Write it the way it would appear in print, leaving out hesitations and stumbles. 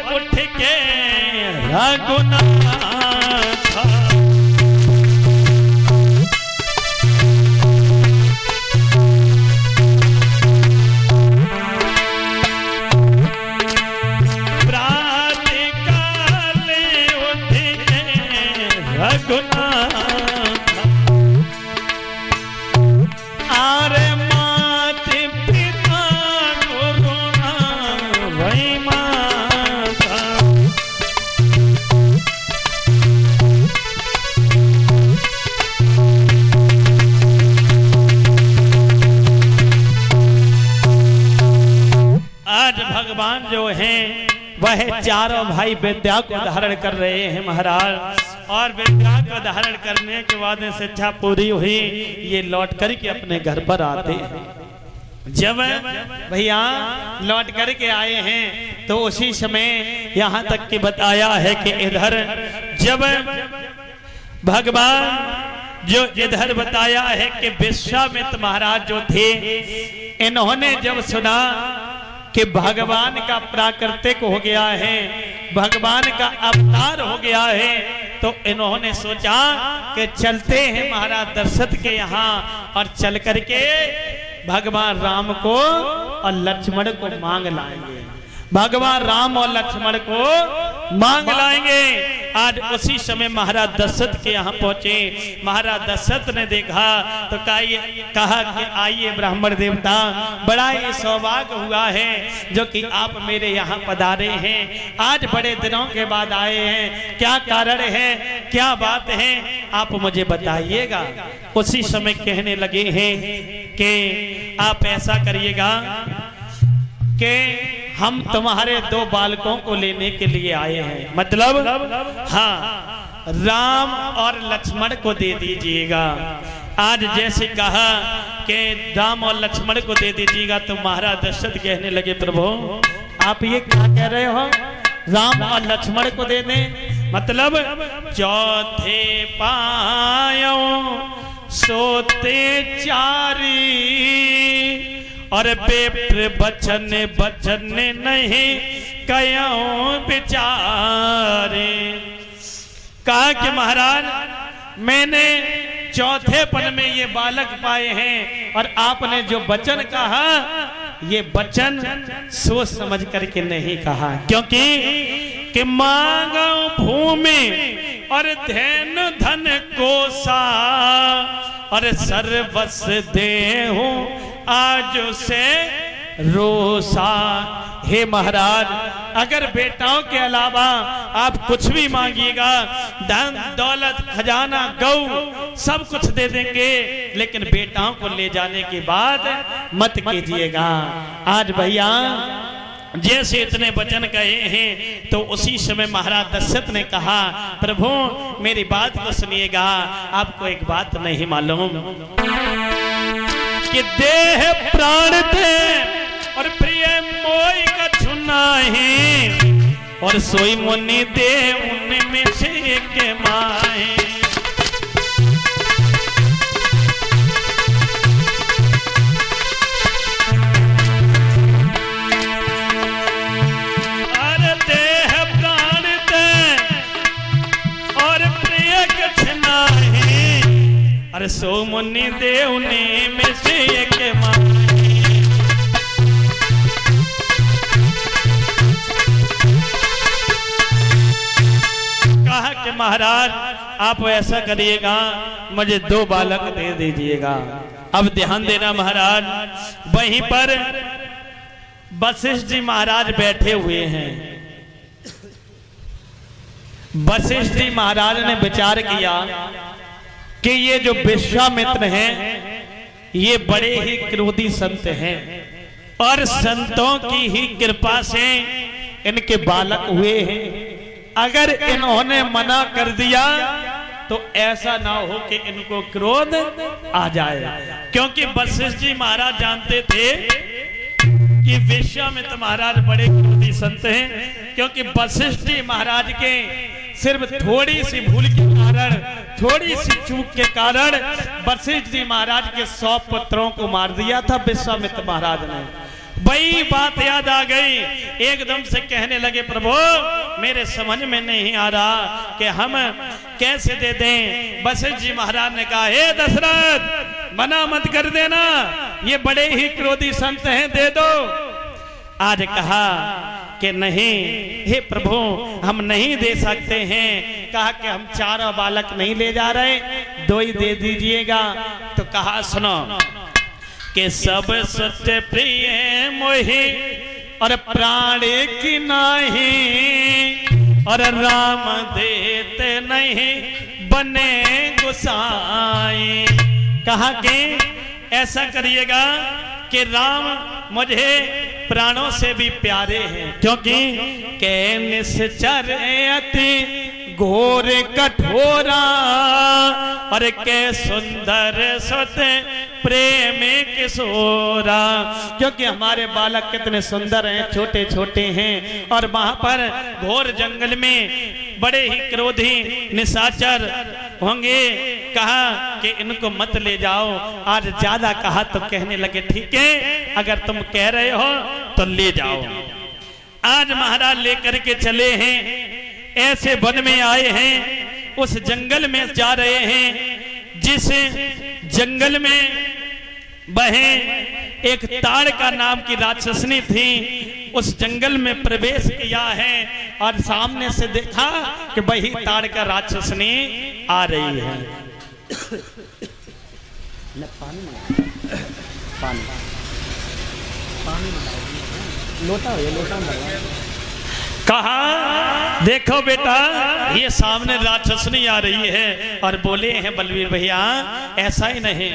उठ के रघुनाथ भगवान जो हैं वह चारों भाई विद्या को धारण कर रहे हैं महाराज। और विद्या को धारण करने के बाद शिक्षा पूरी हुई, ये लौट कर के अपने घर पर आते हैं। जब भैया लौट कर के आए हैं तो उसी समय यहाँ तक कि बताया है कि इधर जब भगवान जो इधर बताया है कि विश्वामित्र महाराज जो थे, इन्होंने जब सुना कि भगवान का प्राकृतिक हो गया है, भगवान का अवतार हो गया है, तो इन्होंने सोचा कि चलते हैं महाराज दशरथ के यहाँ और चल करके भगवान राम को और लक्ष्मण को मांग लाएंगे। भगवान राम और लक्ष्मण को मांग लाएंगे। आज उसी समय महाराज दशरथ के यहाँ पहुंचे। महाराज दशरथ ने देखा तो कहा कि आइए ब्राह्मण देवता, बड़ा ही सौभाग्य हुआ है जो कि आप मेरे यहाँ पधारे हैं। आज बड़े दिनों के बाद आए हैं, क्या कारण है, क्या बात है, आप मुझे बताइएगा। उसी समय कहने लगे हैं कि आप ऐसा करिएगा कि हम तुम्हारे 2 बालकों को लेने के लिए आए हैं, मतलब हाँ राम और लक्ष्मण को दे दीजिएगा। आज जैसे कहा कि राम और लक्ष्मण को दे दीजिएगा तो महाराज दशरथ कहने लगे प्रभु आप ये क्या कह रहे हो, राम और लक्ष्मण को दे दें, मतलब चौथे पायों सोते चारी और बेप्र बचन बचन नहीं कयों बिचारे। कहा कि महाराज मैंने चौथे पन में ये बालक पाए हैं और आपने जो वचन कहा ये वचन सोच समझ करके नहीं कहा, क्योंकि कि मांगो भूमि और धन धन कोसा और सर्वस देहूं आज से रोसा। हे महाराज अगर बेटाओं के अलावा आप कुछ भी मांगिएगा, धन दौलत खजाना गौ सब कुछ दे देंगे, लेकिन बेटाओं को ले जाने की बात मत कीजिएगा। आज भैया जैसे इतने वचन कहे हैं तो उसी समय महाराज दशरथ ने कहा प्रभु मेरी बात को सुनिएगा, आपको एक बात नहीं मालूम कि देह प्राण दे और प्रिय मोई का चुना है और सोई मुनि दे उनमें से एक माए। अरे देह प्राण दे और प्रिय का चुना है अरे सो मुनि दे उन्हीं में से एक माए। कहा कि महाराज आप ऐसा करिएगा मुझे 2 बालक दे दीजिएगा। अब ध्यान देना महाराज, वहीं पर वशिष्ठ जी महाराज बैठे हुए हैं। वशिष्ठ जी महाराज ने विचार किया कि ये जो विश्वामित्र हैं ये बड़े ही क्रोधी संत हैं और संतों की ही कृपा से इनके बालक हुए हैं। अगर इन्होंने मना कर दिया तो ऐसा ना हो कि इनको क्रोध आ जाए, क्योंकि वशिष्ठ जी महाराज जानते थे कि विश्वामित्र महाराज बड़े क्रोधी संत हैं, क्योंकि वशिष्ठ जी महाराज के सिर्फ थोड़ी सी भूल के कारण, थोड़ी सी चूक के कारण वशिष्ठ जी महाराज के 100 पुत्रों को मार दिया था विश्वामित्र महाराज ने। वही बात याद आ गई, एकदम से कहने लगे प्रभु मेरे समझ में नहीं आ रहा कि हम कैसे दे दें। वशिष्ठ जी महाराज ने कहा हे दशरथ मना मत कर देना, ये बड़े ही क्रोधी संत हैं, दे दो। आज कहा कि नहीं हे प्रभु हम नहीं दे सकते हैं। कहा कि हम 4 बालक नहीं ले जा रहे, 2 ही दे दीजिएगा। तो कहा सुनो कि सब सत्य प्रिय मोहि और प्राण की नाही, और राम देते नहीं बने गुसाई। कहा कि ऐसा करिएगा कि राम मुझे प्राणों से भी प्यारे हैं, क्योंकि के निश्चर अति घोर कठोरा, और के सुंदर सुत प्रेम किशोरा। क्योंकि हमारे बालक कितने सुंदर हैं, छोटे छोटे हैं, और वहां पर घोर जंगल में बड़े ही क्रोधी निशाचर होंगे। कहा कि इनको मत ले जाओ। आज ज्यादा कहा तो कहने लगे ठीक है अगर तुम कह रहे हो तो ले जाओ। आज महाराज लेकर के चले हैं, ऐसे वन में आए हैं, उस जंगल में जा रहे हैं जिस जंगल में बहे एक ताड़का नाम की राक्षसनी थी। उस जंगल में प्रवेश किया है और सामने से देखा कि वही ताड़का राक्षसनी आ रही है। लोटा कहा देखो बेटा ये सामने राक्षसनी आ रही है। और बोले हैं बलवीर भैया ऐसा ही नहीं,